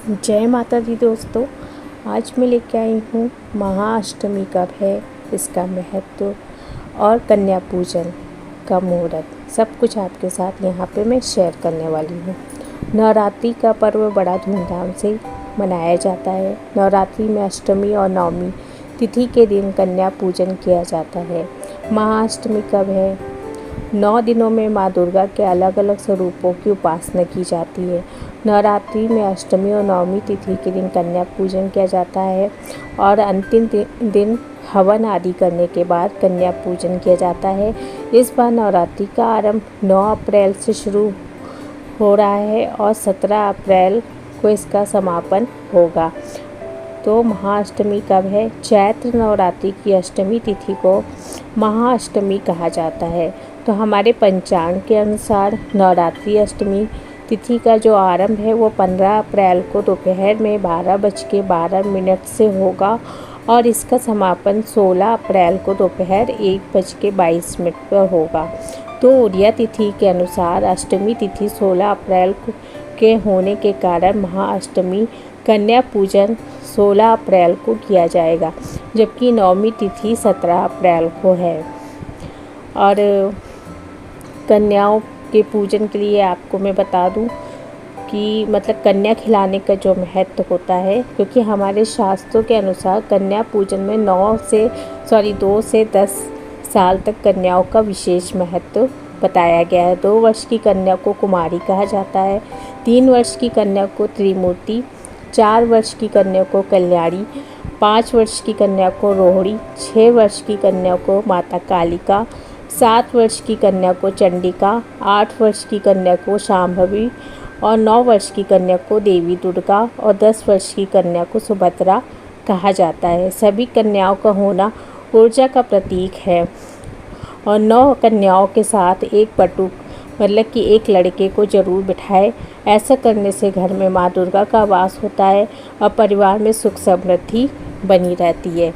जय माता दी दोस्तों। आज मैं लेके आई हूँ महाअष्टमी कब है, इसका महत्व और कन्या पूजन का मुहूर्त, सब कुछ आपके साथ यहाँ पे मैं शेयर करने वाली हूँ। नवरात्रि का पर्व बड़ा धूमधाम से मनाया जाता है। नवरात्रि में अष्टमी और नवमी तिथि के दिन कन्या पूजन किया जाता है। महाअष्टमी कब है? 9 दिनों में माँ दुर्गा के अलग अलग स्वरूपों की उपासना की जाती है। नवरात्रि में अष्टमी और नवमी तिथि के दिन कन्या पूजन किया जाता है और अंतिम दिन हवन आदि करने के बाद कन्या पूजन किया जाता है। इस बार नवरात्रि का आरंभ 9 अप्रैल से शुरू हो रहा है और 17 अप्रैल को इसका समापन होगा। तो महाअष्टमी कब है? चैत्र नवरात्रि की अष्टमी तिथि को महाअष्टमी कहा जाता है। तो हमारे पंचांग के अनुसार नवरात्रि अष्टमी तिथि का जो आरंभ है वो 15 अप्रैल को दोपहर में 12:12 से होगा और इसका समापन 16 अप्रैल को दोपहर 1:22 पर होगा। तो उड़िया तिथि के अनुसार अष्टमी तिथि 16 अप्रैल के होने के कारण महाअष्टमी कन्या पूजन 16 अप्रैल को किया जाएगा, जबकि नवमी तिथि 17 अप्रैल को है। और कन्याओं के पूजन के लिए आपको मैं बता दूं कि मतलब कन्या खिलाने का जो महत्व होता है, क्योंकि हमारे शास्त्रों के अनुसार कन्या पूजन में 2 से 10 साल तक कन्याओं का विशेष महत्व बताया गया है। 2 वर्ष की कन्या को कुमारी कहा जाता है, 3 वर्ष की कन्या को त्रिमूर्ति, 4 वर्ष की कन्या को कल्याणी, 5 वर्ष की कन्या को रोहिणी, 6 वर्ष की कन्या को माता कालिका, 7 वर्ष की कन्या को चंडिका, 8 वर्ष की कन्या को शांभवी और 9 वर्ष की कन्या को देवी दुर्गा और 10 वर्ष की कन्या को सुभद्रा कहा जाता है। सभी कन्याओं का होना ऊर्जा का प्रतीक है और 9 कन्याओं के साथ एक बटुक मतलब कि एक लड़के को जरूर बिठाए। ऐसा करने से घर में माँ दुर्गा का वास होता है और परिवार में सुख समृद्धि बनी रहती है।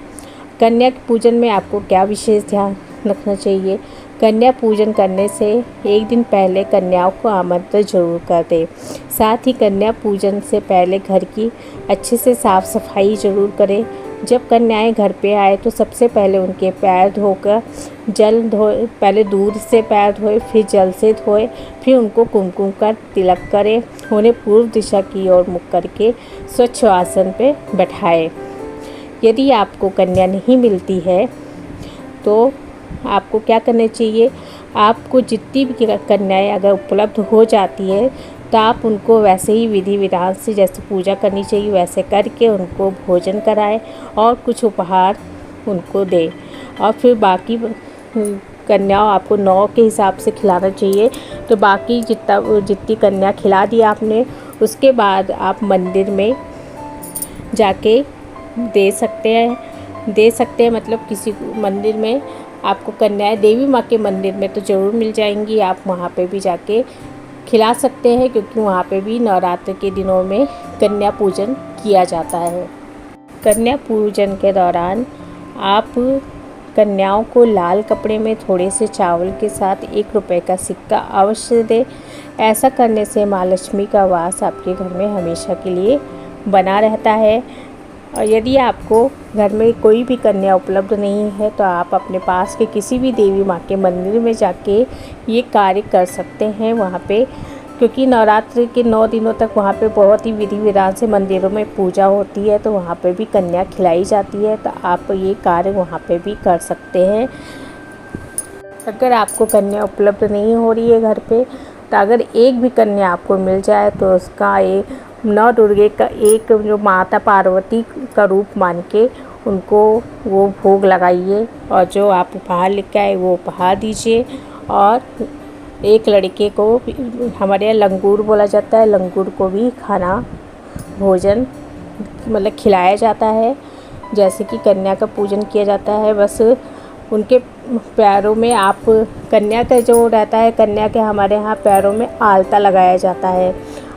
कन्या पूजन में आपको क्या विशेष ध्यान रखना चाहिए? कन्या पूजन करने से एक दिन पहले कन्याओं को आमंत्रण जरूर कर दें। साथ ही कन्या पूजन से पहले घर की अच्छे से साफ सफाई जरूर करें। जब कन्याएं घर पे आए तो सबसे पहले उनके पैर धोकर पहले दूध से पैर धोए, फिर जल से धोए, फिर उनको कुमकुम का तिलक करें। उन्हें पूर्व दिशा की ओर मुख करके स्वच्छ आसन पे बैठाएं। यदि आपको कन्या नहीं मिलती है तो आपको क्या करना चाहिए? आपको जितनी भी कन्याएं अगर उपलब्ध हो जाती है तो आप उनको वैसे ही विधि विधान से जैसे पूजा करनी चाहिए वैसे करके उनको भोजन कराएं और कुछ उपहार उनको दें। और फिर बाकी कन्याओं आपको 9 के हिसाब से खिलाना चाहिए। तो बाकी जितनी कन्या खिला दी आपने, उसके बाद आप मंदिर में जाके दे सकते हैं। मतलब किसी मंदिर में आपको कन्याएं देवी माँ के मंदिर में तो ज़रूर मिल जाएंगी। आप वहाँ पे भी जाके खिला सकते हैं, क्योंकि वहाँ पे भी नवरात्र के दिनों में कन्या पूजन किया जाता है। कन्या पूजन के दौरान आप कन्याओं को लाल कपड़े में थोड़े से चावल के साथ 1 रुपये का सिक्का अवश्य दें। ऐसा करने से माँ लक्ष्मी का वास आपके घर में हमेशा के लिए बना रहता है। और यदि आपको घर में कोई भी कन्या उपलब्ध नहीं है तो आप अपने पास के किसी भी देवी माँ के मंदिर में जाके ये कार्य कर सकते हैं वहाँ पे, क्योंकि नवरात्रि के 9 दिनों तक वहाँ पे बहुत ही विधि विधान से मंदिरों में पूजा होती है, तो वहाँ पे भी कन्या खिलाई जाती है। तो आप ये कार्य वहाँ पे भी कर सकते हैं। अगर आपको कन्या उपलब्ध नहीं हो रही है घर पे, तो अगर एक भी कन्या आपको मिल जाए तो उसका एक नौ दुर्गे का एक जो माता पार्वती का रूप मान के उनको वो भोग लगाइए और जो आप उपहार लेके आए वो उपहार दीजिए। और एक लड़के को हमारे यहाँ लंगूर बोला जाता है, लंगूर को भी खाना भोजन मतलब खिलाया जाता है। जैसे कि कन्या का पूजन किया जाता है, बस उनके पैरों में आप कन्या का जो रहता है, कन्या के हमारे यहाँ पैरों में आलता लगाया जाता है।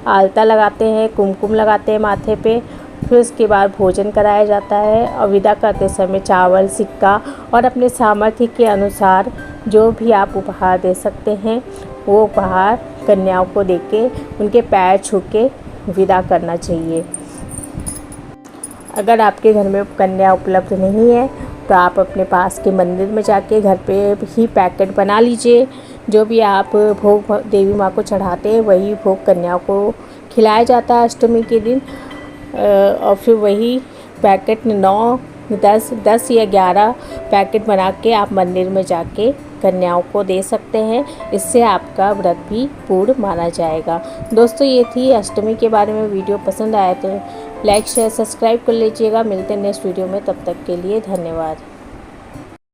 आलता लगाते हैं, कुमकुम लगाते हैं माथे पे, फिर उसके बाद भोजन कराया जाता है और विदा करते समय चावल सिक्का और अपने सामर्थ्य के अनुसार जो भी आप उपहार दे सकते हैं वो उपहार कन्याओं को देके उनके पैर छू के विदा करना चाहिए। अगर आपके घर में कन्या उपलब्ध नहीं है तो आप अपने पास के मंदिर में जाके घर पे ही पैकेट बना लीजिए। जो भी आप भोग देवी माँ को चढ़ाते हैं वही भोग कन्या को खिलाया जाता है अष्टमी के दिन। और फिर वही पैकेट 9, 10 या 11 पैकेट बना के आप मंदिर में जाके कन्याओं को दे सकते हैं। इससे आपका व्रत भी पूर्ण माना जाएगा। दोस्तों, ये थी अष्टमी के बारे में। वीडियो पसंद आया तो लाइक शेयर सब्सक्राइब कर लीजिएगा। मिलते हैं नेक्स्ट वीडियो में, तब तक के लिए धन्यवाद।